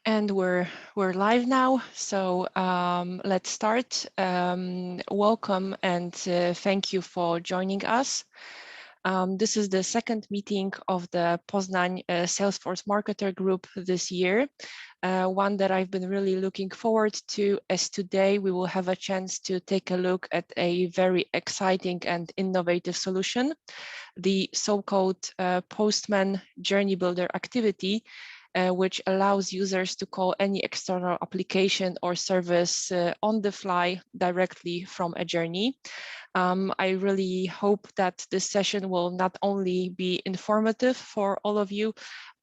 And we're live now, so let's start. Welcome and thank you for joining us. This is the second meeting of the Poznań Salesforce Marketer Group this year, one that I've been really looking forward to, as today we will have a chance to take a look at a very exciting and innovative solution, the so-called Postman Journey Builder activity, which allows users to call any external application or service on the fly directly from a journey. I really hope that this session will not only be informative for all of you,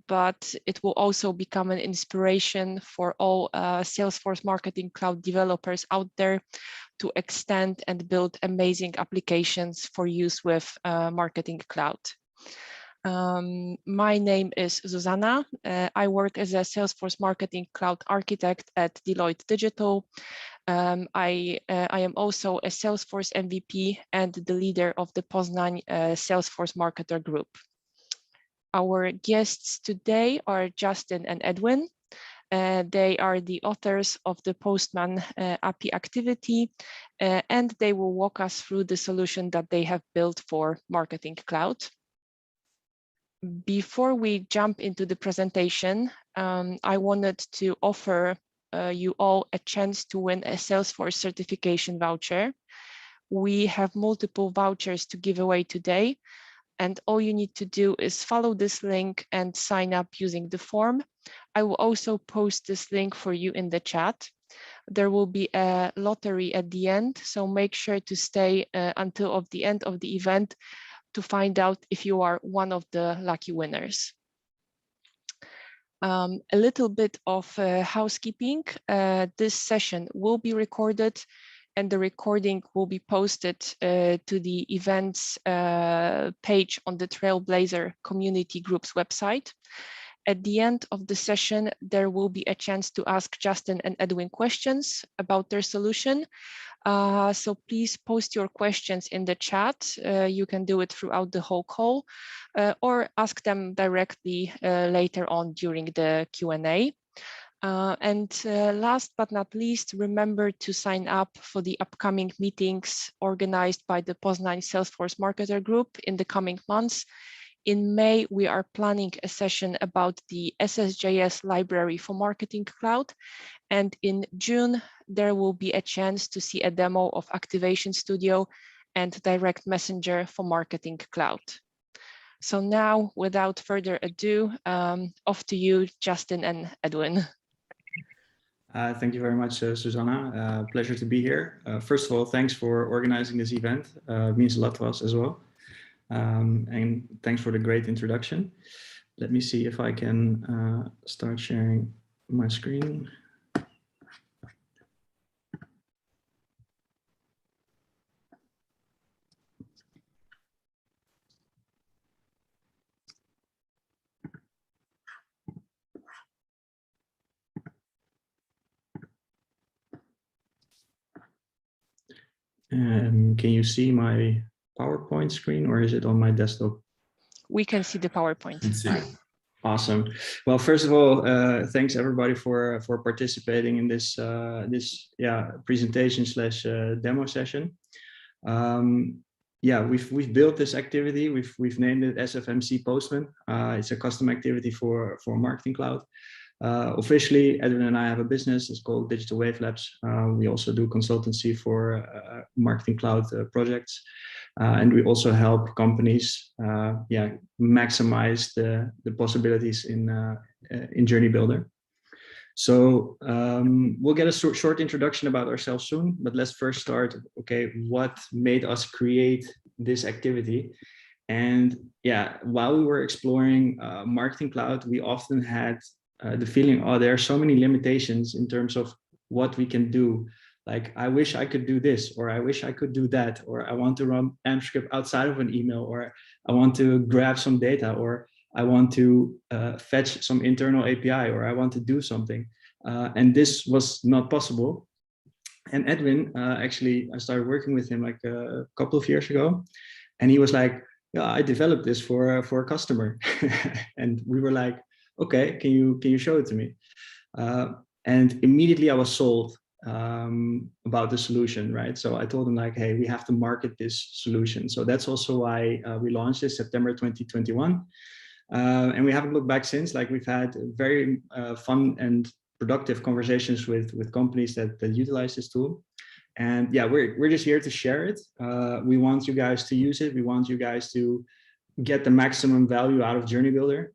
but it will also become an inspiration for all Salesforce Marketing Cloud developers out there to extend and build amazing applications for use with Marketing Cloud. My name is Zuzana. I work as a Salesforce Marketing Cloud architect at Deloitte Digital. I am also a Salesforce MVP and the leader of the Poznań Salesforce Marketer Group. Our guests today are Justin and Edwin. They are the authors of the Postman API activity, and they will walk us through the solution that they have built for Marketing Cloud. Before we jump into the presentation, I wanted to offer you all a chance to win a Salesforce certification voucher. We have multiple vouchers to give away today, and all you need to do is follow this link and sign up using the form. I will also post this link for you in the chat. There will be a lottery at the end, so make sure to stay until the end of the event to find out if you are one of the lucky winners. A little bit of housekeeping. This session will be recorded and the recording will be posted to the events page on the Trailblazer community group's website. At the end of the session, there will be a chance to ask Justin and Edwin questions about their solution. So please post your questions in the chat. You can do it throughout the whole call or ask them directly later on during the Q&A. Last but not least, remember to sign up for the upcoming meetings organized by the Poznań Salesforce Marketer Group in the coming months. In May, we are planning a session about the SSJS library for Marketing Cloud. And in June, there will be a chance to see a demo of Activation Studio and Direct Messenger for Marketing Cloud. So now, without further ado, off to you, Justin and Edwin. Thank you very much, Susanna. Pleasure to be here. First of all, thanks for organizing this event. It means a lot to us as well. And thanks for the great introduction. Let me see if I can start sharing my screen. Can you see my PowerPoint screen or is it on my desktop? We can see the PowerPoint. Awesome. Well, first of all, thanks everybody for participating in this presentation slash demo session. We've built this activity. We've named it SFMC-POSTMAN. It's a custom activity for Marketing Cloud. Officially, Edwin and I have a business. It's called Digital Wave Labs. We also do consultancy for Marketing Cloud projects. And we also help companies maximize the possibilities in Journey Builder. So we'll get a short introduction about ourselves soon, but let's first start, okay, what made us create this activity? And yeah, while we were exploring Marketing Cloud, we often had the feeling, oh, there are so many limitations in terms of what we can do. Like, I wish I could do this, or I wish I could do that, or I want to run AMP script outside of an email, or I want to grab some data, or I want to fetch some internal API, or I want to do something. And this was not possible. And Edwin, actually, I started working with him like a couple of years ago. And he was like, yeah, I developed this for a customer. And we were like, okay, can you show it to me? And immediately I was sold about the solution, right? So I told them like, hey, we have to market this solution. So that's also why we launched this September 2021. And we haven't looked back since. Like, we've had very fun and productive conversations with companies that utilize this tool. And yeah, we're just here to share it. We want you guys to use it. We want you guys to get the maximum value out of Journey Builder.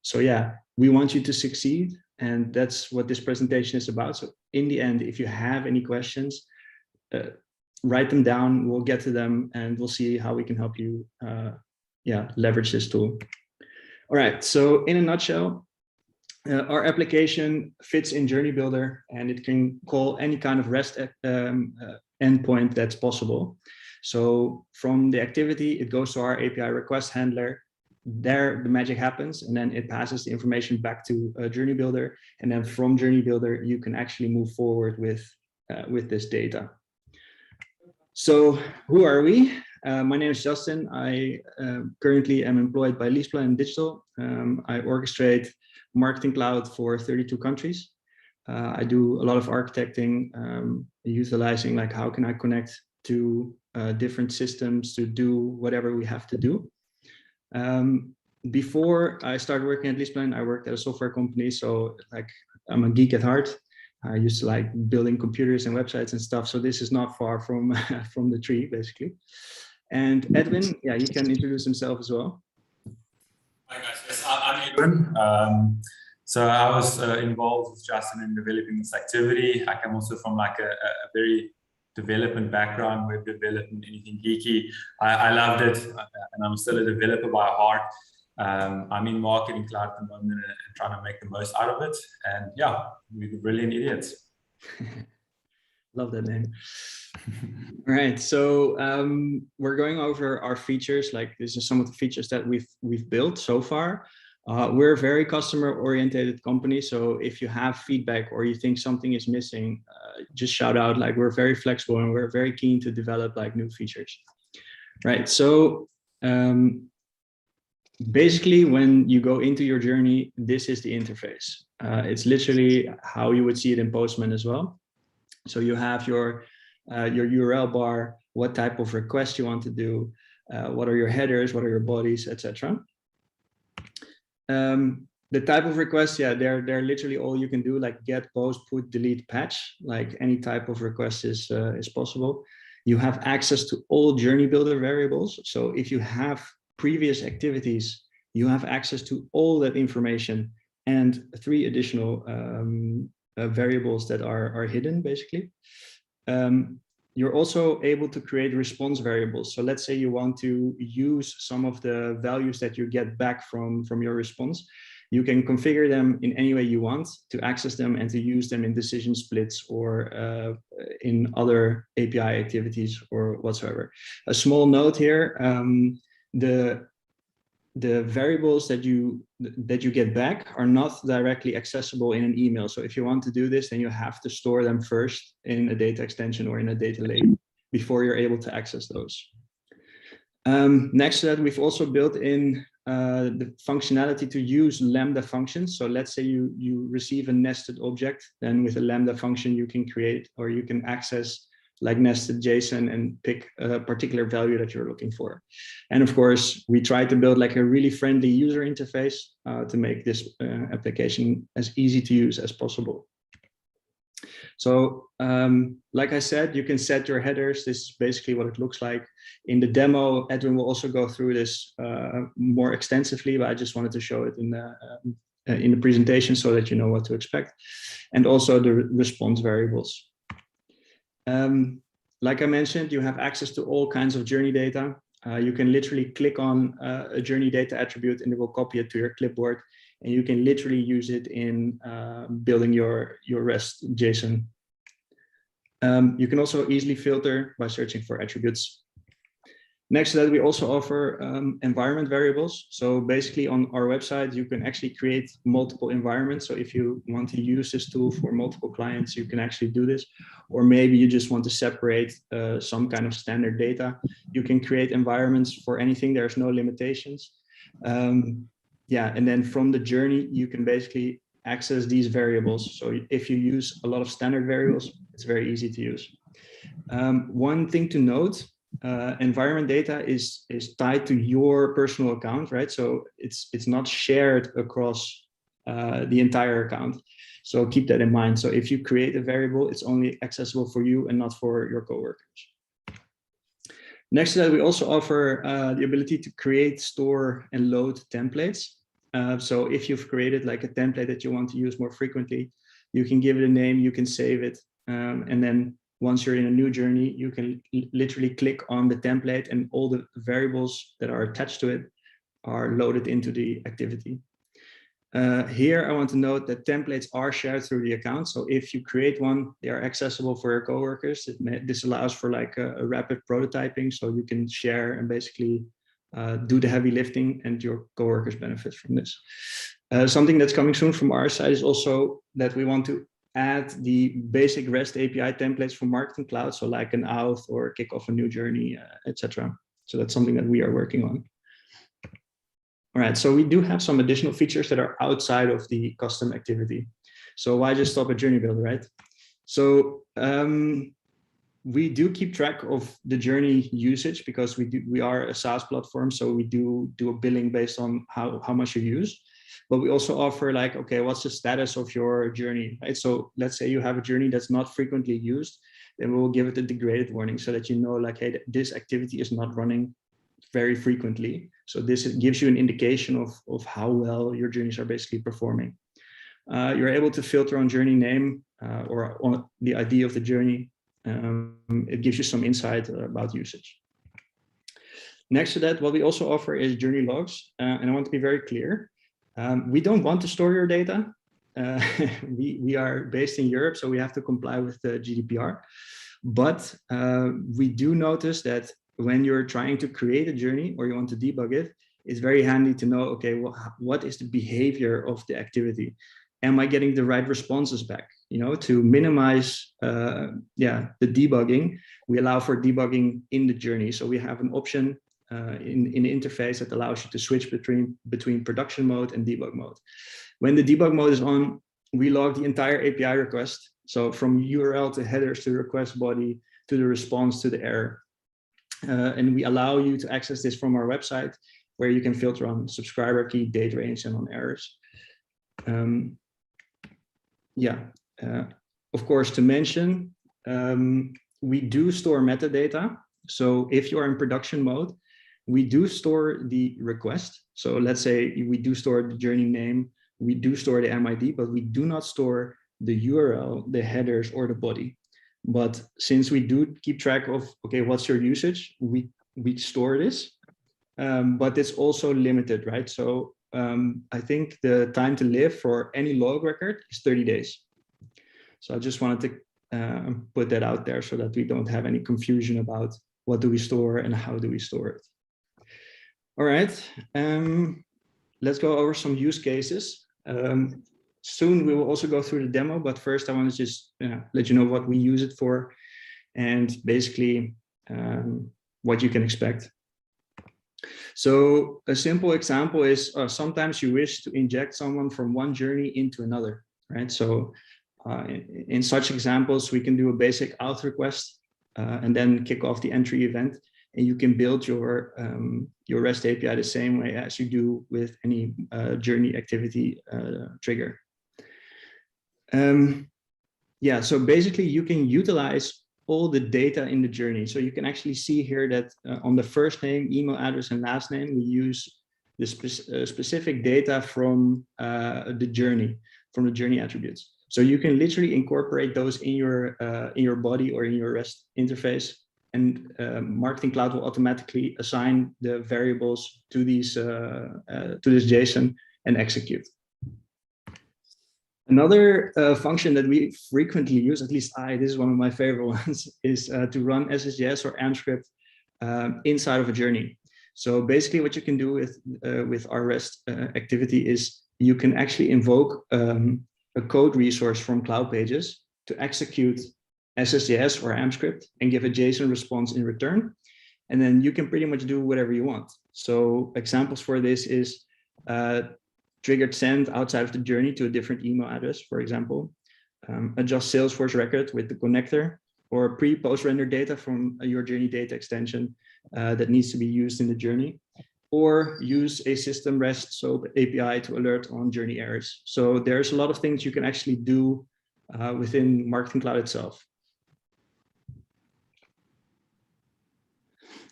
So yeah, we want you to succeed. And that's what this presentation is about. So in the end, if you have any questions, write them down, we'll get to them, and we'll see how we can help you leverage this tool. All right, so in a nutshell, our application fits in Journey Builder, and it can call any kind of REST endpoint that's possible. So from the activity, it goes to our API request handler. There, the magic happens, and then it passes the information back to Journey Builder. And then from Journey Builder, you can actually move forward with this data. So who are we? My name is Justin. I currently am employed by LeasePlan Digital. I orchestrate Marketing Cloud for 32 countries. I do a lot of architecting, utilizing like how can I connect to different systems to do whatever we have to do. Before I started working at LeasePlan, I worked at a software company. So like, I'm a geek at heart. I used to like building computers and websites and stuff. So this is not far from from the tree, basically. And Edwin, yeah, he can introduce himself as well. Hi guys, yes, I'm Edwin. So I was involved with Justin in developing this activity. I come also from like a very development background, web development, anything geeky. I loved it, and I'm still a developer by heart. I'm in Marketing Cloud at the moment and trying to make the most out of it. And yeah, we're brilliant idiots. Love that name. All right, so we're going over our features. Like, this is some of the features that we've built so far. We're a very customer-oriented company, so if you have feedback or you think something is missing, just shout out. Like, we're very flexible and we're very keen to develop like new features. Right, so basically, when you go into your journey, this is the interface. It's literally how you would see it in Postman as well. So you have your URL bar, what type of request you want to do, what are your headers, what are your bodies, etc. The type of requests, yeah, they're literally all you can do, like get, post, put, delete, patch. Like, any type of request is possible. You have access to all Journey Builder variables. So if you have previous activities, you have access to all that information and 3 additional variables that are hidden, basically. You're also able to create response variables. So let's say you want to use some of the values that you get back from your response. You can configure them in any way you want to access them and to use them in decision splits or in other API activities or whatsoever. A small note here, the variables that you get back are not directly accessible in an email. So if you want to do this, then you have to store them first in a data extension or in a data lake before you're able to access those. Next to that, we've also built in the functionality to use Lambda functions. So let's say you receive a nested object, then with a Lambda function you can create, or you can access like nested JSON and pick a particular value that you're looking for. And of course, we try to build like a really friendly user interface to make this application as easy to use as possible. So like I said, you can set your headers. This is basically what it looks like. In the demo, Edwin will also go through this more extensively, but I just wanted to show it in the presentation so that you know what to expect. And also the response variables. Like I mentioned, you have access to all kinds of journey data. You can literally click on a journey data attribute and it will copy it to your clipboard, and you can literally use it in building your REST JSON. You can also easily filter by searching for attributes. Next to that, we also offer environment variables. So basically on our website, you can actually create multiple environments. So if you want to use this tool for multiple clients, you can actually do this. Or maybe you just want to separate some kind of standard data. You can create environments for anything. There's no limitations. Yeah, and then from the journey, you can basically access these variables. So if you use a lot of standard variables, it's very easy to use. One thing to note, environment data is tied to your personal account, right? So it's not shared across the entire account. So keep that in mind. So if you create a variable, it's only accessible for you and not for your coworkers. Next to that, we also offer the ability to create, store, and load templates. So if you've created like a template that you want to use more frequently, you can give it a name, you can save it, and then once you're in a new journey, you can literally click on the template and all the variables that are attached to it are loaded into the activity. Here, I want to note that templates are shared through the account. So if you create one, they are accessible for your coworkers. This allows for like a rapid prototyping. So you can share and basically do the heavy lifting, and your coworkers benefit from this. Something that's coming soon from our side is also that we want to add the basic REST API templates for Marketing Cloud. So like an auth or kick off a new journey, etc. So that's something that we are working on. All right, so we do have some additional features that are outside of the custom activity. So why just stop at Journey Builder, right? So we do keep track of the journey usage because we are a SaaS platform, so we do a billing based on how much you use. But we also offer like, okay, what's the status of your journey, right? So let's say you have a journey that's not frequently used, then we will give it a degraded warning so that you know like, hey, this activity is not running very frequently. So this gives you an indication of how well your journeys are basically performing. You're able to filter on journey name or on the ID of the journey. It gives you some insight about usage. Next to that, what we also offer is journey logs. And I want to be very clear. We don't want to store your data. We are based in Europe, so we have to comply with the GDPR. But we do notice that when you're trying to create a journey or you want to debug it, it's very handy to know, okay, well, what is the behavior of the activity? Am I getting the right responses back? You know, to minimize the debugging, we allow for debugging in the journey. So we have an option in the interface that allows you to switch between production mode and debug mode. When the debug mode is on, we log the entire API request. So from URL to headers to request body to the response to the error. And we allow you to access this from our website, where you can filter on subscriber key, date range, and on errors. Of course, to mention, we do store metadata. So if you are in production mode, we do store the request. So let's say we do store the journey name, we do store the MID, but we do not store the URL, the headers, or the body. But since we do keep track of, okay, what's your usage, we store this, but it's also limited, right? So I think the time to live for any log record is 30 days. So I just wanted to put that out there so that we don't have any confusion about what do we store and how do we store it. All right, let's go over some use cases. Soon we will also go through the demo, but first I want to just let you know what we use it for and basically what you can expect. So a simple example is sometimes you wish to inject someone from one journey into another, right? So in such examples, we can do a basic auth request and then kick off the entry event, and you can build your REST API the same way as you do with any journey activity trigger. So basically you can utilize all the data in the journey. So you can actually see here that on the first name, email address, and last name, we use the specific data from the journey attributes. So you can literally incorporate those in your body or in your REST interface, and Marketing Cloud will automatically assign the variables to these to this JSON and execute. Another function that we frequently use, at least this is one of my favorite ones, is to run SSJS or AMP script inside of a journey. So basically what you can do with our REST activity is you can actually invoke a code resource from Cloud Pages to execute SSJS or AMP script and give a JSON response in return. And then you can pretty much do whatever you want. So examples for this is triggered send outside of the journey to a different email address, for example, adjust Salesforce record with the connector, or pre-post render data from your journey data extension that needs to be used in the journey, or use a system REST SOAP API to alert on journey errors. So there's a lot of things you can actually do within Marketing Cloud itself.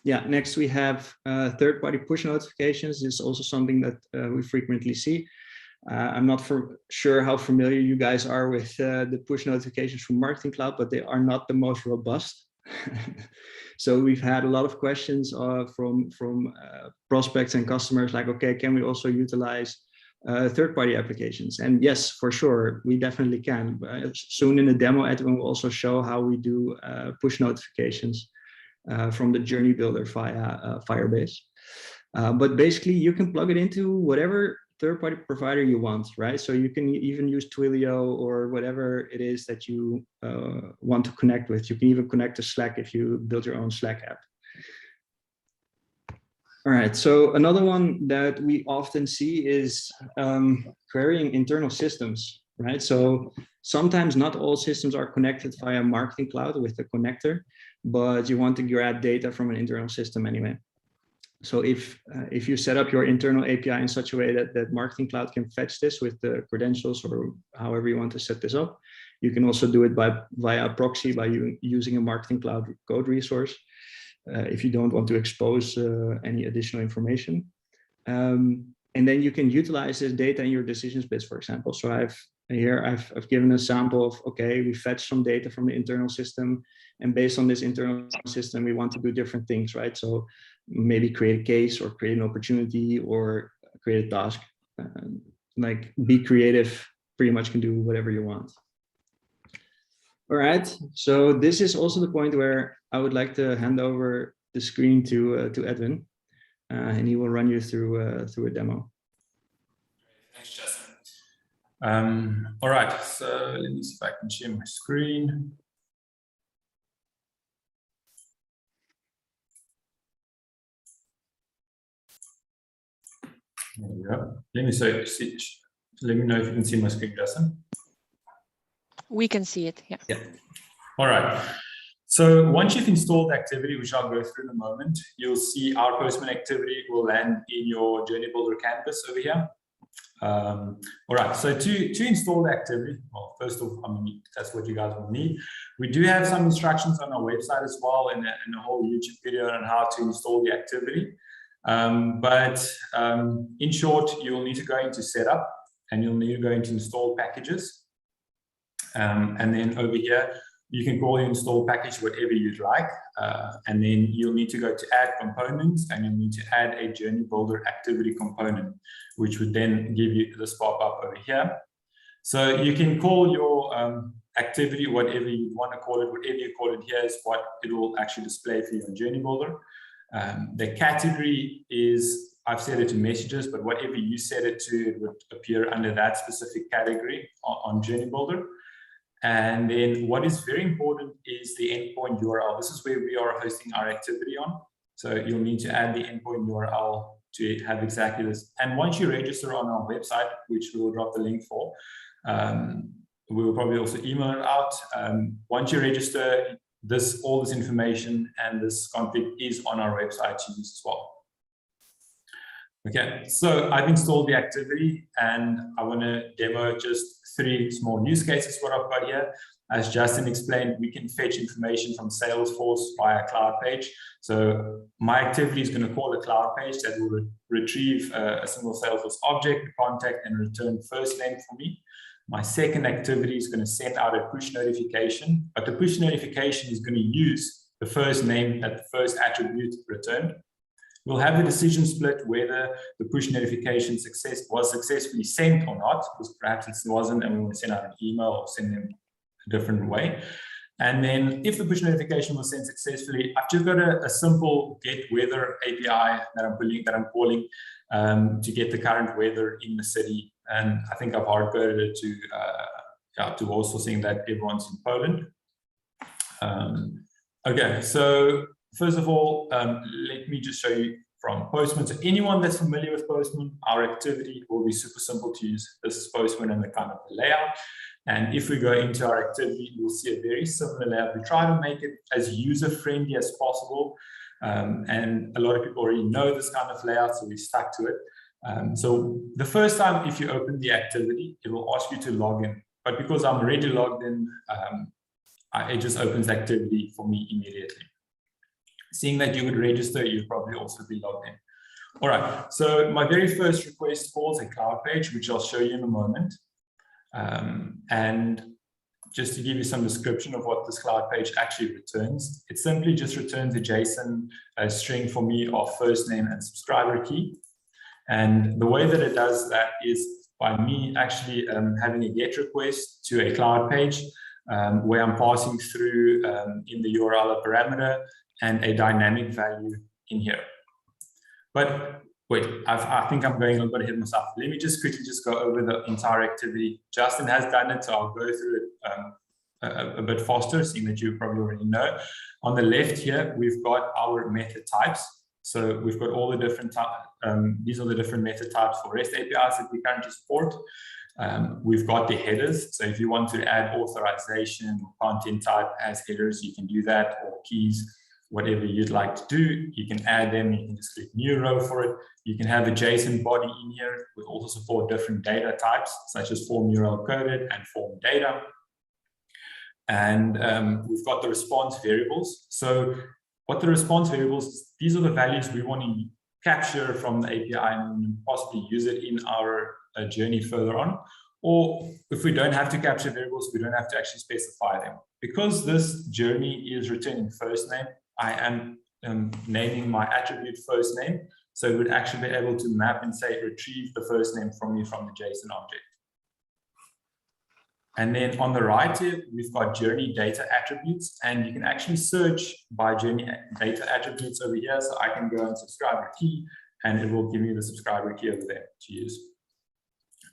Yeah, next we have third-party push notifications. This is also something that we frequently see. I'm not sure how familiar you guys are with the push notifications from Marketing Cloud, but they are not the most robust. So we've had a lot of questions from prospects and customers like, okay, can we also utilize third-party applications? And yes, for sure, we definitely can. Soon in the demo, Edwin will also show how we do push notifications from the Journey Builder via Firebase. But basically, you can plug it into whatever third-party provider you want, right? So you can even use Twilio or whatever it is that you want to connect with. You can even connect to Slack if you build your own Slack app. All right, so another one that we often see is querying internal systems, right? So sometimes not all systems are connected via Marketing Cloud with the connector, but you want to grab data from an internal system anyway. So if you set up your internal API in such a way that Marketing Cloud can fetch this with the credentials or however you want to set this up, you can also do it via proxy by using a Marketing Cloud code resource if you don't want to expose any additional information. And then you can utilize this data in your decisions bits, for example. So I've given a sample of, okay, we fetch some data from the internal system, and based on this internal system, we want to do different things, right? So maybe create a case or create an opportunity or create a task. Like be creative, pretty much can do whatever you want. All right, so this is also the point where I would like to hand over the screen to Edwin, and he will run you through a demo. Thanks, Justin. All right, so let me see if I can share my screen. There we go. Let me know if you can see my screen, Justin. We can see it, yeah. Yeah. All right. So once you've installed the activity, which I'll go through in a moment, you'll see our Postman activity will land in your Journey Builder canvas over here. All right, so to install the activity, well, first off, I mean, that's what you guys will need. We do have some instructions on our website as well, and a whole YouTube video on how to install the activity. In short, you'll need to go into setup, and you'll need to go into install packages. And then over here, you can call the install package whatever you'd like. And then you'll need to go to add components, and you'll need to add a Journey Builder activity component, which would then give you this pop-up over here. So you can call your activity whatever you want to call it. Whatever you call it here is what it will actually display for you on Journey Builder. The category is, I've set it to messages, but whatever you set it to, it would appear under that specific category on Journey Builder. And then what is very important is the endpoint URL. This is where we are hosting our activity on. So you'll need to add the endpoint URL to have exactly this. And once you register on our website, which we will drop the link for, we will probably also email it out. Once you register, all this information and this config is on our website to use as well. Okay, so I've installed the activity, and I want to demo just 3 small use cases. What I've got here, as Justin explained, we can fetch information from Salesforce via cloud page. So my activity is going to call a cloud page that will retrieve a single Salesforce object, contact, and return first name for me. My second activity is going to send out a push notification, but the push notification is going to use the first name at the first attribute returned. We'll have the decision split whether the push notification was successfully sent or not, because perhaps it wasn't, and we want to send out an email or send them a different way. And then if the push notification was sent successfully, I've just got a simple get weather API that I'm calling to get the current weather in the city. And I think I've hard-coded it to also saying that everyone's in Poland. Okay, so first of all, let me just show you from Postman. So anyone that's familiar with Postman, our activity will be super simple to use. This is Postman and the kind of the layout. And if we go into our activity, you'll see a very similar layout. We try to make it as user-friendly as possible. And a lot of people already know this kind of layout, so we stuck to it. So the first time, if you open the activity, it will ask you to log in. But because I'm already logged in, it just opens activity for me immediately. Seeing that you would register, you'd probably also be logged in. All right, so my very first request calls a cloud page, which I'll show you in a moment. And just to give you some description of what this cloud page actually returns, it simply just returns a JSON string for me of first name and subscriber key. And the way that it does that is by me actually having a GET request to a cloud page where I'm passing through in the URL a parameter and a dynamic value in here. But wait, I think I'm going a little bit ahead of myself. Let me just quickly go over the entire activity. Justin has done it, so I'll go through it a bit faster, seeing that you probably already know. On the left here, we've got our method types. So we've got all the different these are the different method types for REST APIs that we currently support. We've got the headers. So if you want to add authorization or content type as headers, you can do that, or keys, whatever you'd like to do. You can add them. You can just click new row for it. You can have a JSON body in here. We also support different data types, such as form URL coded and form data. And we've got the response variables. So what the response variables, these are the values we want to capture from the API and possibly use it in our journey further on. Or if we don't have to capture variables, we don't have to actually specify them. Because this journey is returning first name, I am naming my attribute first name. So it would actually be able to map and say, retrieve the first name from me from the JSON object. And then on the right here, we've got journey data attributes, and you can actually search by journey data attributes over here. So I can go on subscriber key, and it will give me the subscriber key over there to use.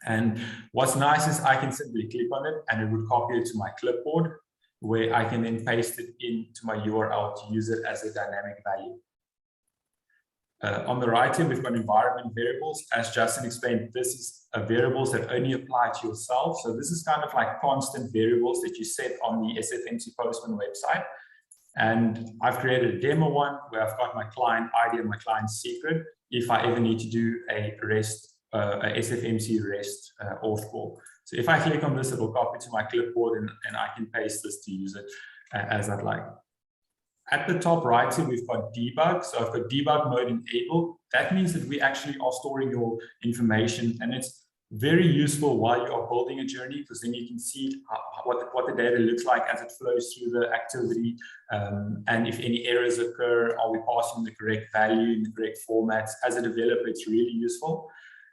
And what's nice is I can simply click on it, and it would copy it to my clipboard, where I can then paste it into my URL to use it as a dynamic value. On the right here, we've got environment variables. As Justin explained, this is variables that only apply to yourself. So this is kind of like constant variables that you set on the SFMC-POSTMAN website. And I've created a demo one where I've got my client ID and my client secret if I ever need to do a SFMC REST auth call. So if I click on this, it will copy to my clipboard, and I can paste this to use it as I'd like. At the top right here, we've got debug. So I've got debug mode enabled. That means that we actually are storing your information, and it's very useful while you are building a journey, because then you can see what the data looks like as it flows through the activity. And if any errors occur, are we passing the correct value in the correct formats? As a developer, it's really useful.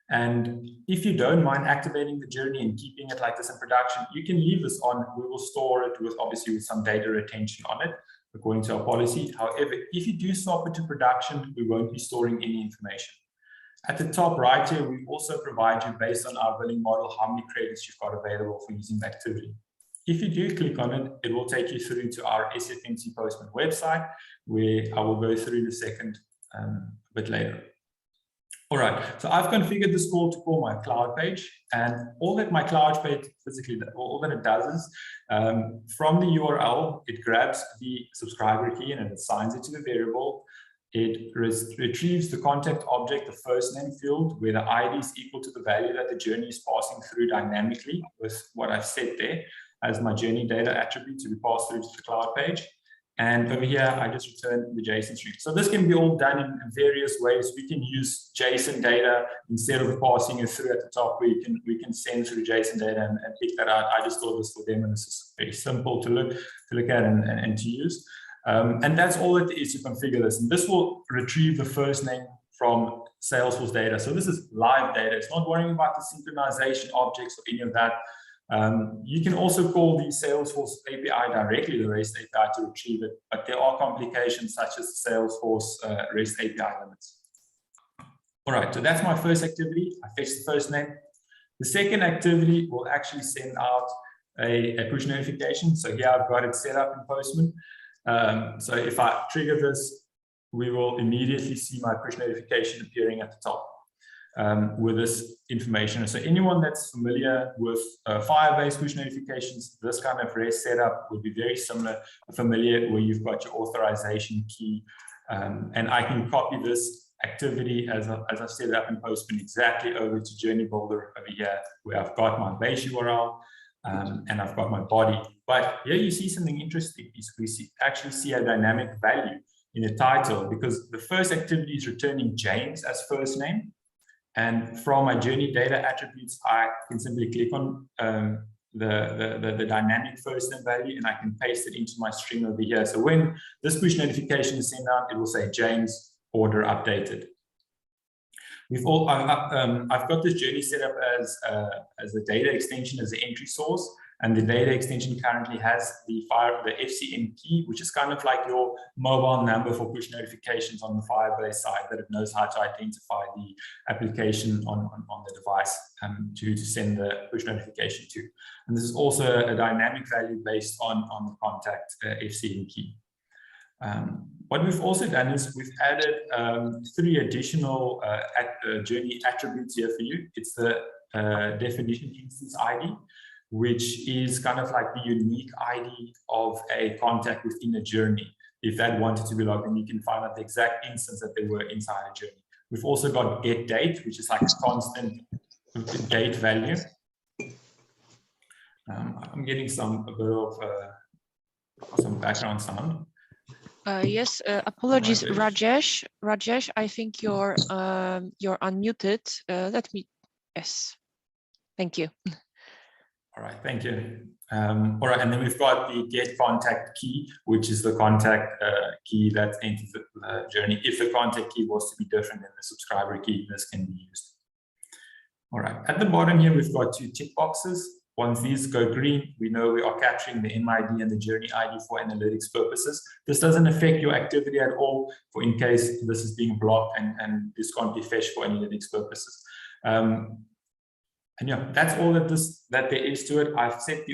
And if you don't mind activating the journey and keeping it like this in production, you can leave this on. We will store it with obviously with some data retention on it, according to our policy. However, if you do swap it to production, we won't be storing any information. At the top right here, we also provide you, based on our billing model, how many credits you've got available for using the activity. If you do click on it, it will take you through to our SFMC-POSTMAN website, where I will go through in a second a bit later. All right, so I've configured this call to call my cloud page, and all that my cloud page physically, all that it does is from the URL, it grabs the subscriber key and it assigns it to the variable. It retrieves the contact object, the first name field, where the ID is equal to the value that the journey is passing through dynamically with what I've set there as my journey data attribute to be passed through to the cloud page. And over here, I just return the JSON string. So this can be all done in various ways. We can use JSON data instead of passing it through at the top, where we can send through JSON data and pick that out. I just thought this for them, and this is very simple to look at and to use. And that's all it is to configure this. And this will retrieve the first name from Salesforce data. So this is live data. It's not worrying about the synchronization objects or any of that. You can also call the Salesforce API directly, the REST API, to retrieve it, but there are complications such as the Salesforce REST API limits. All right, so that's my first activity. I fetched the first name. The second activity will actually send out a push notification. So here I've got it set up in Postman. So if I trigger this, we will immediately see my push notification appearing at the top with this information. So anyone that's familiar with Firebase push notifications, this kind of REST setup would be very similar, familiar, where you've got your authorization key. And I can copy this activity as I've set it up in Postman exactly over to Journey Builder over here, where I've got my base URL and I've got my body. But here you see something interesting, is we actually see a dynamic value in the title, because the first activity is returning James as first name. And from my journey data attributes, I can simply click on the dynamic first name value, and I can paste it into my string over here. So when this push notification is sent out, it will say James order updated. I've got this journey set up as a data extension, as an entry source, and the data extension currently has the FCN key, which is kind of like your mobile number for push notifications on the Firebase side, that it knows how to identify the application on the device to send the push notification to. And this is also a dynamic value based on the contact FCN key. What we've also done is we've added 3 additional journey attributes here for you. It's the definition instance ID, which is kind of like the unique ID of a contact within a journey. If that wanted to be logged in, you can find out the exact instance that they were inside a journey. We've also got get date, which is like a constant date value. I'm getting a bit of some background sound. Yes, apologies, Rajesh. Rajesh, I think you're unmuted. Let me. Yes, thank you. All right, thank you. All right, and then we've got the get contact key, which is the contact key that enters the journey. If the contact key was to be different than the subscriber key, this can be used. All right, at the bottom here, we've got 2 tick boxes. Once these go green, we know we are capturing the MID and the journey ID for analytics purposes. This doesn't affect your activity at all, for in case this is being blocked and this can't be fetched for analytics purposes. And yeah, that's all that there is to it. I've set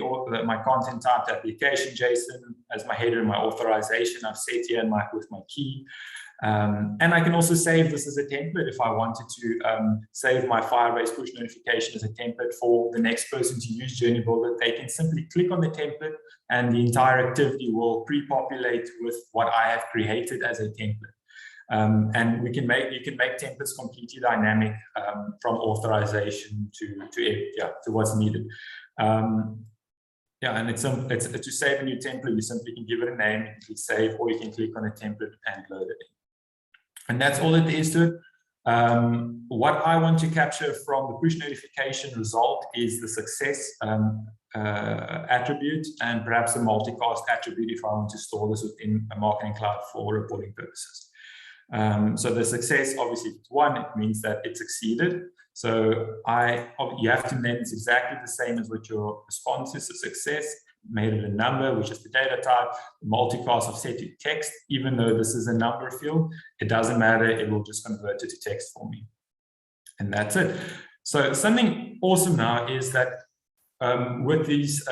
my content type to application JSON as my header and my authorization. I've set here with my key. And I can also save this as a template if I wanted to save my Firebase push notification as a template for the next person to use Journey Builder. They can simply click on the template and the entire activity will pre-populate with what I have created as a template. And you can make templates completely dynamic from authorization to what's needed. Yeah, and it's to save a new template, you simply can give it a name, you can click save, or you can click on a template and load it in. And that's all that there is to it. What I want to capture from the push notification result is the success attribute and perhaps a multicast attribute if I want to store this within a marketing cloud for reporting purposes. So the success, obviously, if it's 1, it means that it succeeded. So you have to name this exactly the same as what your response is. A success, made it a number, which is the data type. The multicast of set to text, even though this is a number field, it doesn't matter. It will just convert it to text for me. And that's it. So something awesome now is that with this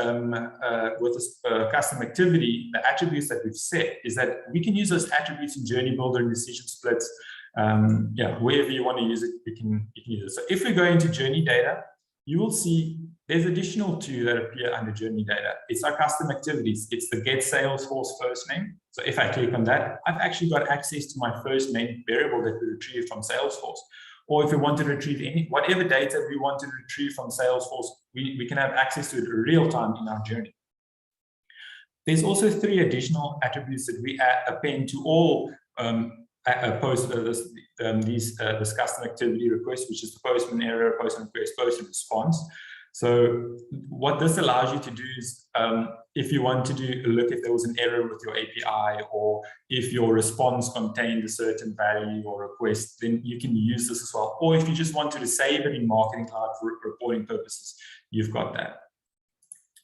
custom activity, the attributes that we've set is that we can use those attributes in Journey Builder and decision splits. Wherever you want to use it, you can use it. So if we go into Journey Data, you will see there's additional 2 that appear under Journey Data. It's our custom activities. It's the get Salesforce first name. So if I click on that, I've actually got access to my first name variable that we retrieved from Salesforce. Or if we want to retrieve whatever data we want to retrieve from Salesforce, we can have access to it real time in our journey. There's also 3 additional attributes that we append to all this custom activity request, which is the postman error, postman request, postman response. So what this allows you to do is, if you want to look if there was an error with your API, or if your response contained a certain value or request, then you can use this as well. Or if you just wanted to save it in Marketing Cloud for reporting purposes, you've got that.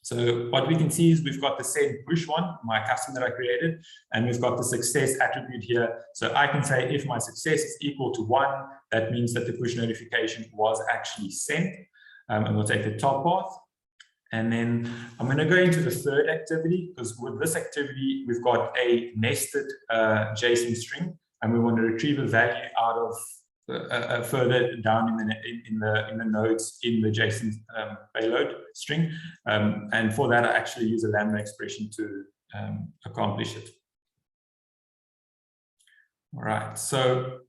So what we can see is we've got the send push one, my custom that I created, and we've got the success attribute here. So I can say if my success is equal to 1, that means that the push notification was actually sent. And we'll take the top path. And then I'm going to go into the 3rd activity, because with this activity, we've got a nested JSON string. and we want to retrieve a value out of further down in the nodes in the JSON payload string, and for that I actually use a lambda expression to accomplish it. All right, so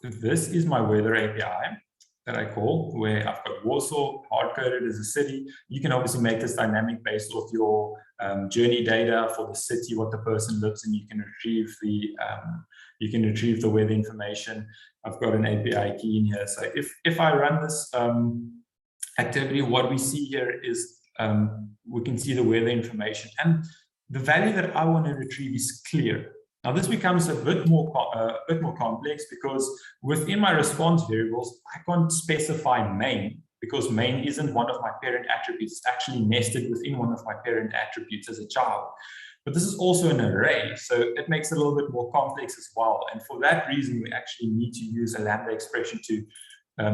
this is my weather API that I call, where I've got Warsaw hard-coded as a city. You can obviously make this dynamic based off your journey data for the city, what the person lives in. You can retrieve the weather information. I've got an API key in here. So if I run this activity, what we see here is we can see the weather information, and the value that I want to retrieve is clear. Now this becomes a bit more complex, because within my response variables, I can't specify main, because main isn't one of my parent attributes. It's actually nested within one of my parent attributes as a child. But this is also an array, so it makes it a little bit more complex as well. And for that reason, we actually need to use a lambda expression to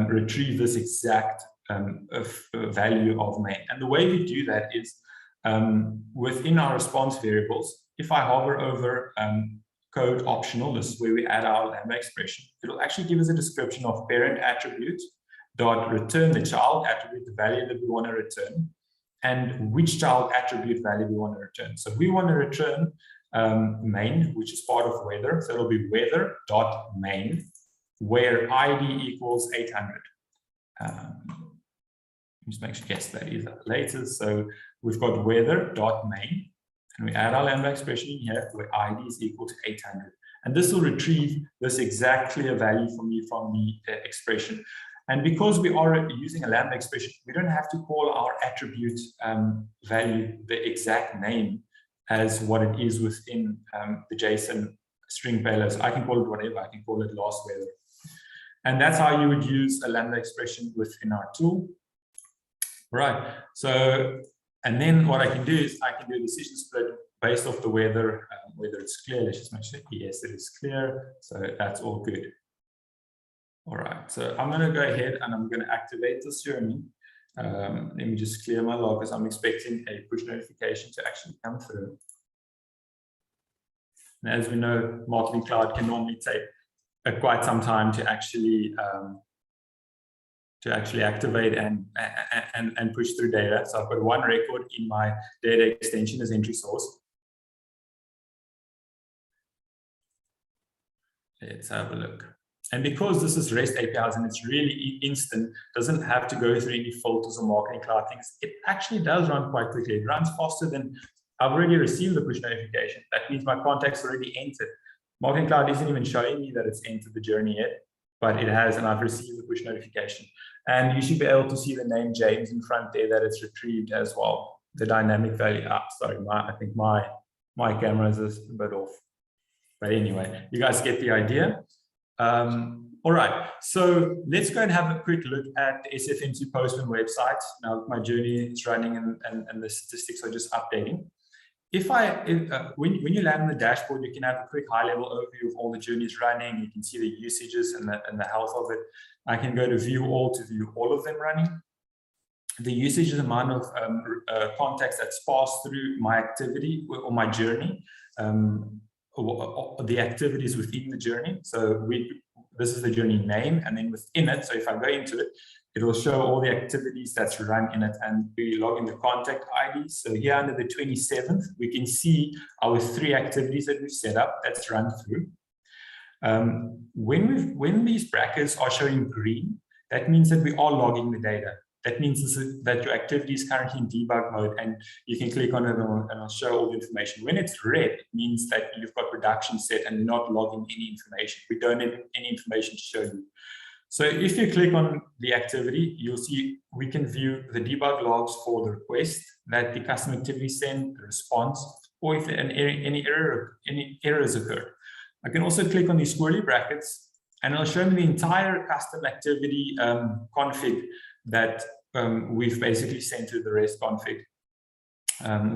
retrieve this exact value of main. And the way we do that is within our response variables, if I hover over code optional, this is where we add our lambda expression, it'll actually give us a description of parent attribute dot return the child attribute, the value that we want to return, and which child attribute value we want to return. So we want to return main, which is part of weather. So it'll be weather dot main, where ID equals 800. Just make sure, yes, that is later. So we've got weather dot main, and we add our lambda expression in here where ID is equal to 800. And this will retrieve this exact clear value for me from the expression. And because we are using a lambda expression, we don't have to call our attribute value the exact name as what it is within the JSON string payload. So I can call it whatever. I can call it last weather. And that's how you would use a lambda expression within our tool. Right. So, and then what I can do is I can do a decision split based off the weather, whether it's clear. Let's just make sure, yes, it is clear. So that's all good. All right. So I'm going to go ahead and I'm going to activate this journey. Let me just clear my log, because I'm expecting a push notification to actually come through. And as we know, Marketing Cloud can normally take quite some time to actually activate and push through data. So I've got one record in my data extension as entry source. Let's have a look. And because this is REST APIs and it's really instant, doesn't have to go through any filters or Marketing Cloud things, it actually does run quite quickly. It runs faster than I've already received the push notification. That means my contact's already entered. Marketing Cloud isn't even showing me that it's entered the journey yet, but it has, and I've received the push notification. And you should be able to see the name James in front there that it's retrieved as well. The dynamic value. Sorry, I think my camera is a bit off. But anyway, you guys get the idea. All right, so let's go and have a quick look at the SFMC-POSTMAN website. Now my journey is running and the statistics are just updating. When you land on the dashboard, you can have a quick high-level overview of all the journeys running. You can see the usages and the health of it. I can go to view all to view all of them running. The usage is the amount of contacts that's passed through my activity or my journey. The activities within the journey. So this is the journey name, and then within it, so if I go into it, it will show all the activities that's run in it, and we log in the contact ID. So here under the 27th, we can see our 3 activities that we've set up that's run through. When these brackets are showing green, that means that we are logging the data. That means that your activity is currently in debug mode, and you can click on it and I'll show all the information. When it's red, it means that you've got production set and not logging any information. We don't have any information to show you. So if you click on the activity, you'll see we can view the debug logs for the request that the custom activity sent, the response, or if any errors occur. I can also click on these squirrely brackets, and it'll show me the entire custom activity config that we've basically sent to the REST config.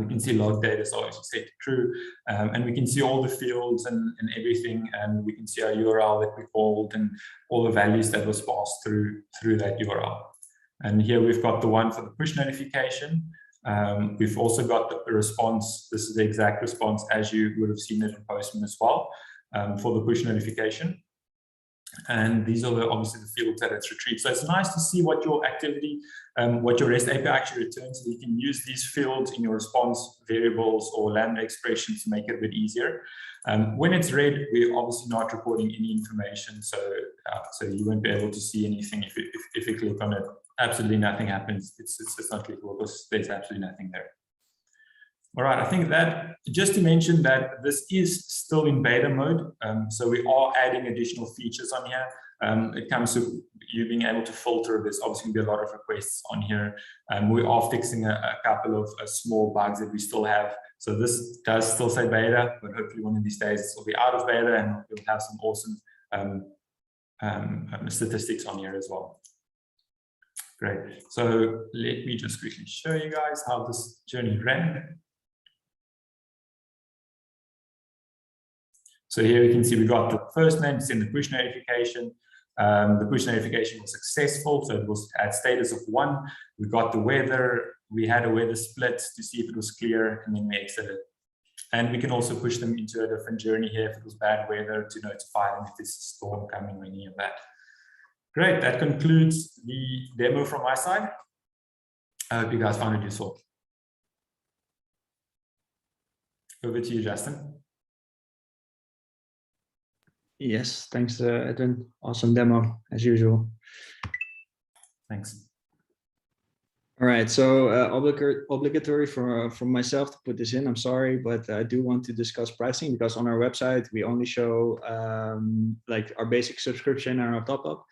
We can see log data is always set to true, and we can see all the fields and everything, and we can see our URL that we called and all the values that was passed through that URL. And here we've got the one for the push notification. We've also got the response. This is the exact response as you would have seen it in Postman as well. for the push notification. And these are obviously the fields that it's retrieved. So it's nice to see what your activity, what your REST API actually returns. So you can use these fields in your response variables or lambda expressions to make it a bit easier. When it's red, we're obviously not recording any information, so you won't be able to see anything if you click on it. Absolutely nothing happens. It's not clickable because there's absolutely nothing there. All right, I think that just to mention that this is still in beta mode, so we are adding additional features on here. It comes to you being able to filter. There's obviously going to be a lot of requests on here. We are fixing a couple of small bugs that we still have. So this does still say beta, but hopefully one of these days it will be out of beta and we'll have some awesome statistics on here as well. Great. So let me just quickly show you guys how this journey ran. So here you can see we got the first name, send the push notification. The push notification was successful, so it was at status of 1. We got the weather. We had a weather split to see if it was clear, and then we exited. And we can also push them into a different journey here if it was bad weather to notify them if there's a storm coming or any of that. Great, that concludes the demo from my side. I hope you guys found it useful. Over to you, Justin. Yes, thanks, Edwin. Awesome demo, as usual. Thanks. All right, so obligatory from myself to put this in. I'm sorry, but I do want to discuss pricing because on our website, we only show like our basic subscription and our top up,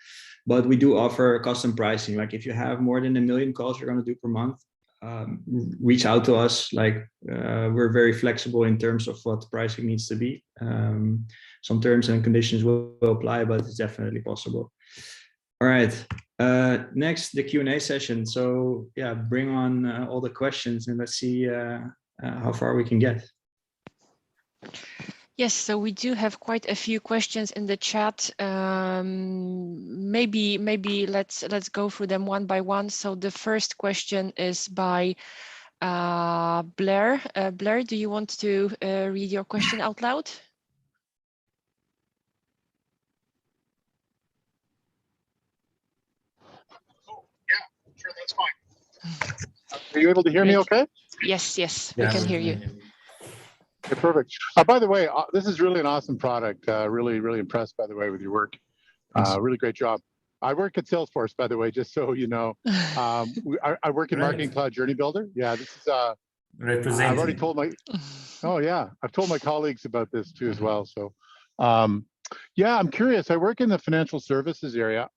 but we do offer custom pricing. Like if you have more than 1 million calls you're going to do per month, reach out to us. Like we're very flexible in terms of what the pricing needs to be. Some terms and conditions will apply, but it's definitely possible. All right, next, the Q&A session. So yeah, bring on all the questions and let's see how far we can get. Yes, so we do have quite a few questions in the chat. Maybe let's go through them one by one. So the first question is by Blair. Blair, do you want to read your question out loud? Sure, that's fine. Are you able to hear me okay? Yes, we can hear you. Okay, perfect. By the way, this is really an awesome product. Really impressed, by the way, with your work. Really great job. I work at Salesforce, by the way, just so you know. I work in Marketing Cloud Journey Builder. Yeah, this is, I've already told my, I've told my colleagues about this too as well. So, yeah, I'm curious. I work in the financial services area.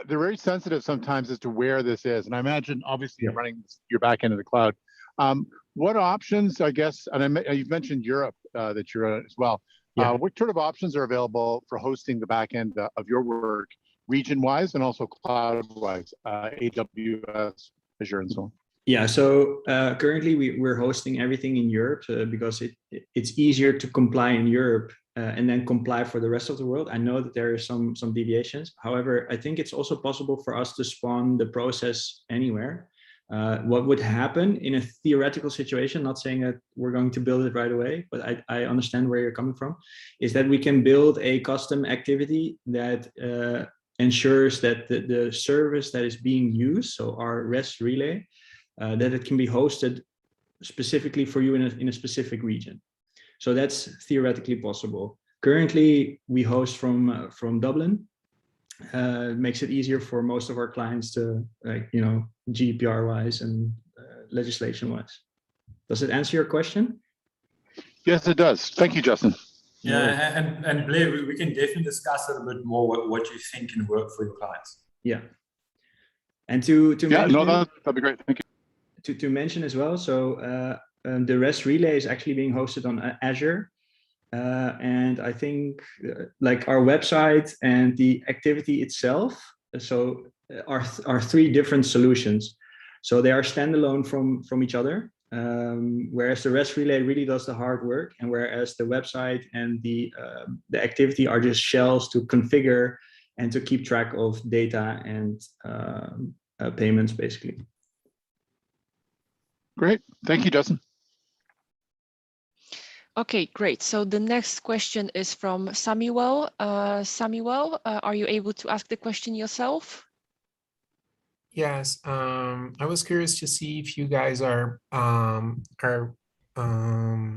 They're very sensitive sometimes as to where this is. And I imagine, obviously, you're running your back end of the cloud. What options, I guess, and you've mentioned Europe that you're as well. What sort of options are available for hosting the back end of your work, region-wise and also cloud-wise, AWS, Azure, and so on? Yeah, so currently we're hosting everything in Europe because it's easier to comply in Europe and then comply for the rest of the world. I know that there are some deviations. However, I think it's also possible for us to spawn the process anywhere. What would happen in a theoretical situation, not saying that we're going to build it right away, but I understand where you're coming from, is that we can build a custom activity that ensures that the service that is being used, so our REST relay, that it can be hosted specifically for you in a specific region. So that's theoretically possible. Currently, we host from Dublin. It makes it easier for most of our clients to, like, you know, GDPR-wise and legislation-wise. Does it answer your question? Yes, it does. Thank you, Justin. Yeah, and Blair, we can definitely discuss a little bit more what you think can work for your clients. Yeah. And to mention, no, that'd be great. Thank you. To mention as well, so the REST relay is actually being hosted on Azure. And I think like our website and the activity itself, so are 3 different solutions. So they are standalone from each other, whereas the REST relay really does the hard work, and whereas the website and the activity are just shells to configure and to keep track of data and payments, basically. Great. Thank you, Justin. Okay, great. So the next question is from Samuel. Samuel, are you able to ask the question yourself? Yes, I was curious to see if you guys are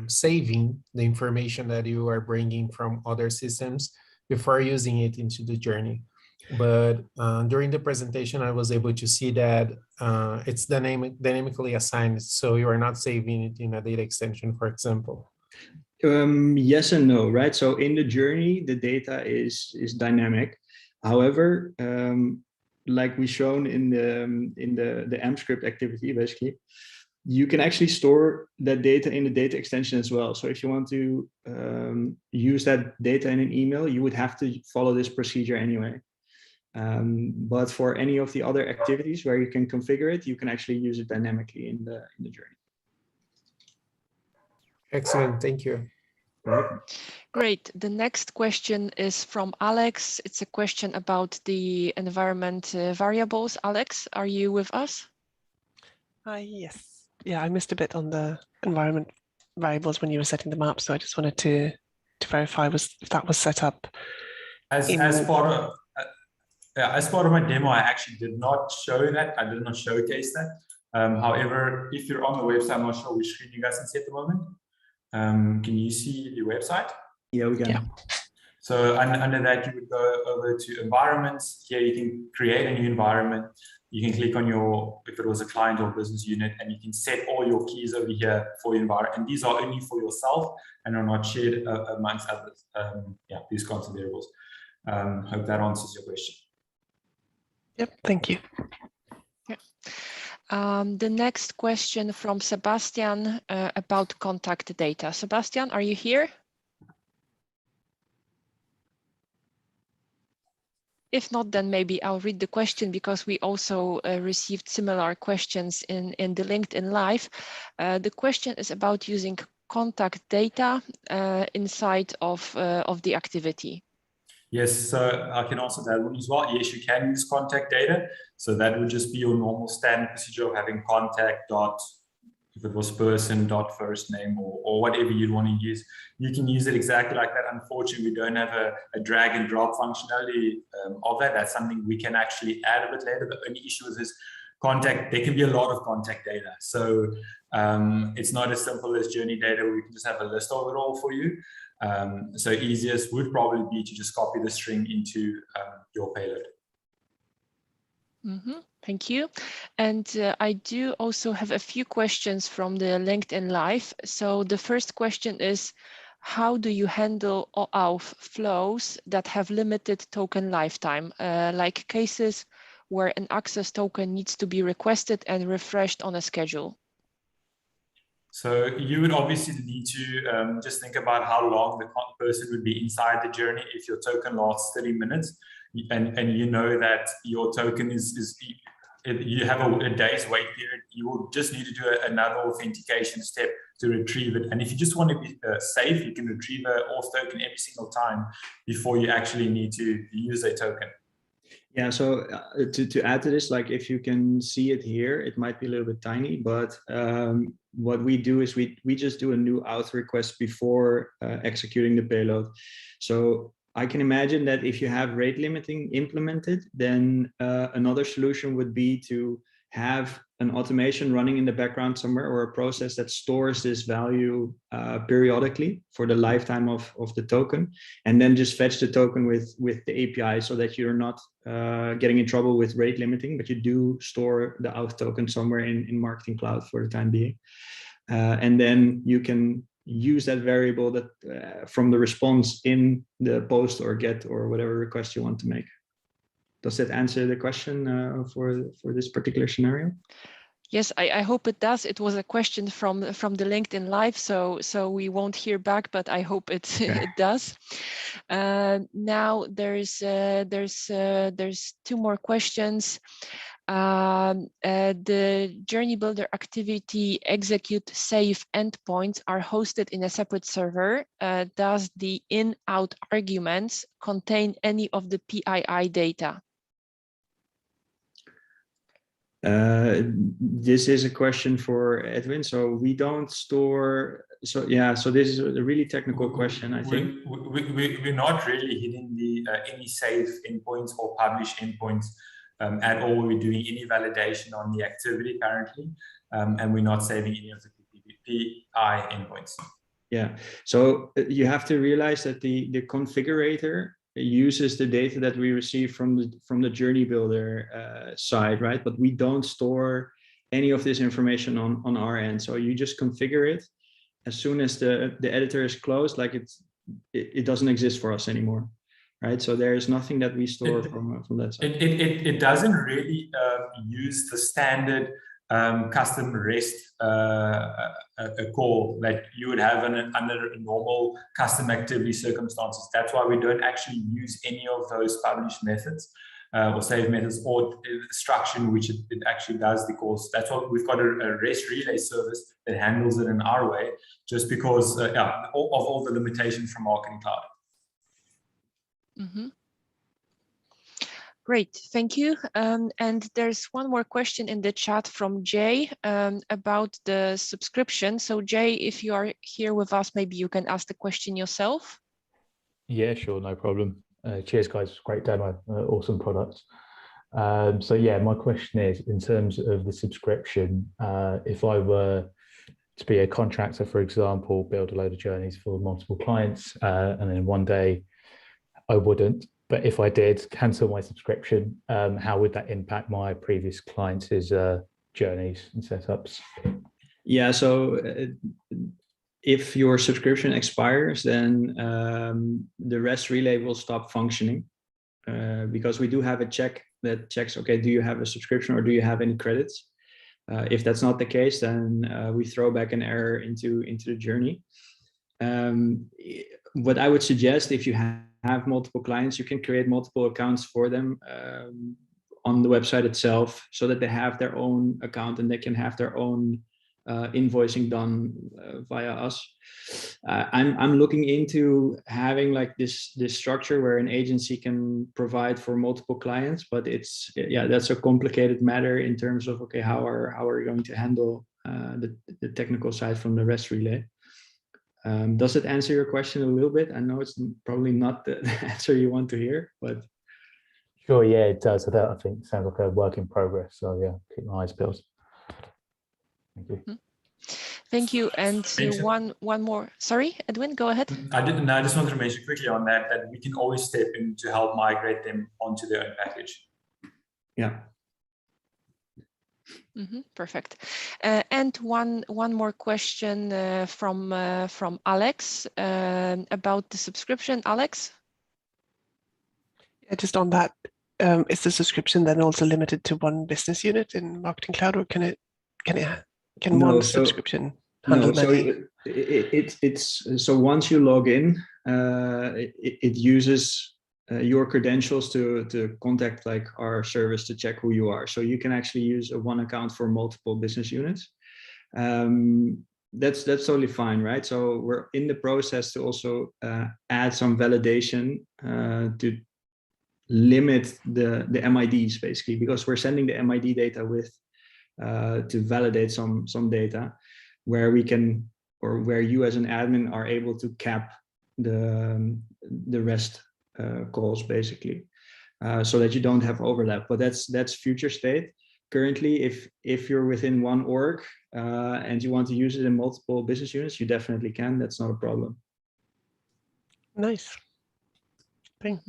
saving the information that you are bringing from other systems before using it into the journey. But during the presentation, I was able to see that it's dynamically assigned, so you are not saving it in a data extension, for example. Yes and no, right? So in the journey, the data is dynamic. However, like we shown in the AMP script activity, basically, you can actually store that data in the data extension as well. So if you want to use that data in an email, you would have to follow this procedure anyway. But for any of the other activities where you can configure it, you can actually use it dynamically in the journey. Excellent, thank you. Great. The next question is from Alex. It's a question about the environment variables. Alex, are you with us? Yes. Yeah, I missed a bit on the environment variables when you were setting them up, so I just wanted to verify if that was set up. As part of my demo, I actually did not show that. I did not showcase that. However, if you're on the website, I'm not sure which screen you guys can see at the moment. Can you see the website? Yeah, we can. Yeah. So under that, you would go over to environments. Here you can create a new environment. You can click on if it was a client or business unit, and you can set all your keys over here for your environment. And these are only for yourself and are not shared amongst others. Yeah, these constant variables. Hope that answers your question. Yep, thank you. Yeah. The next question from Sebastian about contact data. Sebastian, are you here? If not, then maybe I'll read the question, because we also received similar questions in the LinkedIn Live. The question is about using contact data inside of the activity. Yes, so I can answer that one as well. Yes, you can use contact data. So that would just be your normal standard procedure of having contact dot, if it was person dot first name or whatever you'd want to use. You can use it exactly like that. Unfortunately, we don't have a drag and drop functionality of that. That's something we can actually add a bit later. The only issue is contact. There can be a lot of contact data. So it's not as simple as journey data where we can just have a list of it all for you. So easiest would probably be to just copy the string into your payload. Mm-hmm. Thank you. And I do also have a few questions from the LinkedIn Live. So the first question is, how do you handle OAuth flows that have limited token lifetime, like cases where an access token needs to be requested and refreshed on a schedule? So you would obviously need to just think about how long the person would be inside the journey. If your token lasts 30 minutes and you know that your token you have a day's wait period, you will just need to do another authentication step to retrieve it. And if you just want to be safe, you can retrieve an auth token every single time before you actually need to use a token. Yeah, so to add to this, like if you can see it here, it might be a little bit tiny, but what we do is we just do a new auth request before executing the payload. So I can imagine that if you have rate limiting implemented, then another solution would be to have an automation running in the background somewhere, or a process that stores this value periodically for the lifetime of the token, and then just fetch the token with the API, so that you're not getting in trouble with rate limiting, but you do store the auth token somewhere in Marketing Cloud for the time being. And then you can use that variable that from the response in the post or get or whatever request you want to make. Does that answer the question for this particular scenario? Yes, I hope it does. It was a question from the LinkedIn Live, so we won't hear back, but I hope it it does. Now there's two more questions. The Journey Builder activity execute save endpoints are hosted in a separate server. Does the in-out arguments contain any of the PII data? This is a question for Edwin. So we don't store. So yeah. So this is a really technical question, I think. We're not really hitting the any save endpoints or publish endpoints at all. We're doing any validation on the activity currently, and we're not saving any of the PI endpoints. Yeah. So you have to realize that the configurator uses the data that we receive from the journey builder side, right? But we don't store any of this information on our end. So you just configure it. As soon as the editor is closed, like it doesn't exist for us anymore, right? So there is nothing that we store from that side. It doesn't really use the standard custom REST call that you would have under normal custom activity circumstances. That's why we don't actually use any of those published methods or save methods or structure in which it actually does the calls. That's why we've got a REST relay service that handles it in our way, just because of all the limitations from Marketing Cloud. Mm-hmm. Great, thank you. And there's one more question in the chat from Jay about the subscription. So Jay, if you are here with us, maybe you can ask the question yourself. Yeah, sure, no problem. Cheers, guys. Great demo, awesome product. So yeah, my question is, in terms of the subscription, if I were to be a contractor, for example, build a load of journeys for multiple clients, and then one day I wouldn't, but if I did cancel my subscription, how would that impact my previous clients' journeys and setups? Yeah, so if your subscription expires, then the REST relay will stop functioning because we do have a check that checks, okay, do you have a subscription or do you have any credits? If that's not the case, then we throw back an error into the journey. What I would suggest, if you have multiple clients, you can create multiple accounts for them on the website itself, so that they have their own account and they can have their own invoicing done via us. I'm looking into having like this structure where an agency can provide for multiple clients, but it's, yeah, that's a complicated matter in terms of, okay, how are we going to handle the technical side from the REST relay. Does it answer your question a little bit? I know it's probably not the answer you want to hear, but. Sure, yeah, it does. I think it sounds like a work in progress. So yeah, keep my eyes peeled. Thank you. Thank you. And one more. Sorry, Edwin, go ahead. I just wanted to mention quickly on that we can always step in to help migrate them onto their own package. Yeah. Mm-hmm, perfect. And one more question from Alex about the subscription. Alex? Yeah, just on that, is the subscription then also limited to one business unit in Marketing Cloud, or can one subscription handle many? It's so once you log in, it uses your credentials to contact like our service to check who you are. So you can actually use one account for multiple business units. That's totally fine, right? So we're in the process to also add some validation to limit the MIDs, basically, because we're sending the MID data with to validate some data where we can, or where you as an admin are able to cap the REST calls, basically, so that you don't have overlap. But that's future state. Currently, if you're within one org and you want to use it in multiple business units, you definitely can. That's not a problem. Nice. Thanks.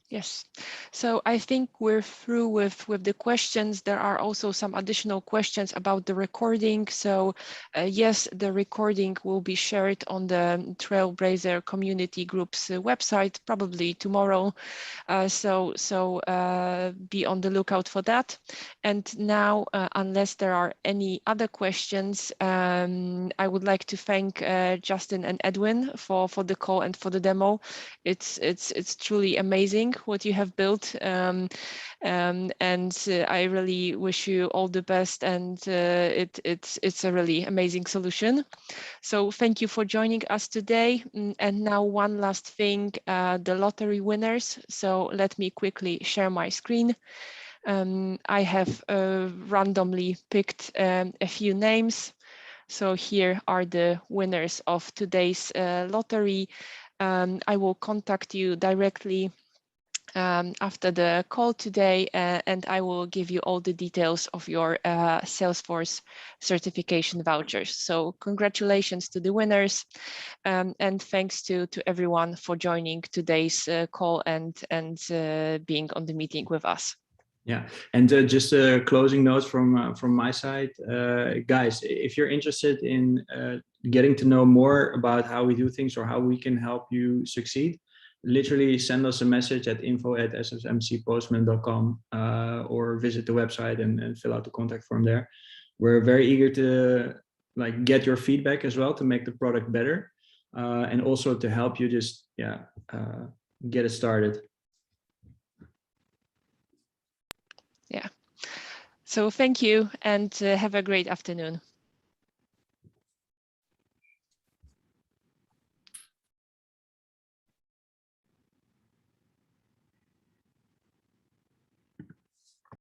Yes, so I think we're through with the questions. There are also some additional questions about the recording. So yes, the recording will be shared on the Trailblazer community group's website probably tomorrow. So be on the lookout for that. And now, unless there are any other questions, I would like to thank Justin and Edwin for the call and for the demo. It's truly amazing what you have built, and I really wish you all the best, and it's a really amazing solution. So thank you for joining us today. And now one last thing, the lottery winners. So let me quickly share my screen. I have randomly picked a few names. So here are the winners of today's lottery. I will contact you directly after the call today, and I will give you all the details of your Salesforce certification vouchers. So congratulations to the winners, and thanks to everyone for joining today's call and being on the meeting with us. Yeah, and just a closing note from my side, guys, if you're interested in getting to know more about how we do things or how we can help you succeed, literally send us a message at info@sfmc-postman.com or visit the website and fill out the contact form there. We're very eager to get your feedback as well to make the product better and also to help you just get it started. Yeah. So thank you and have a great afternoon.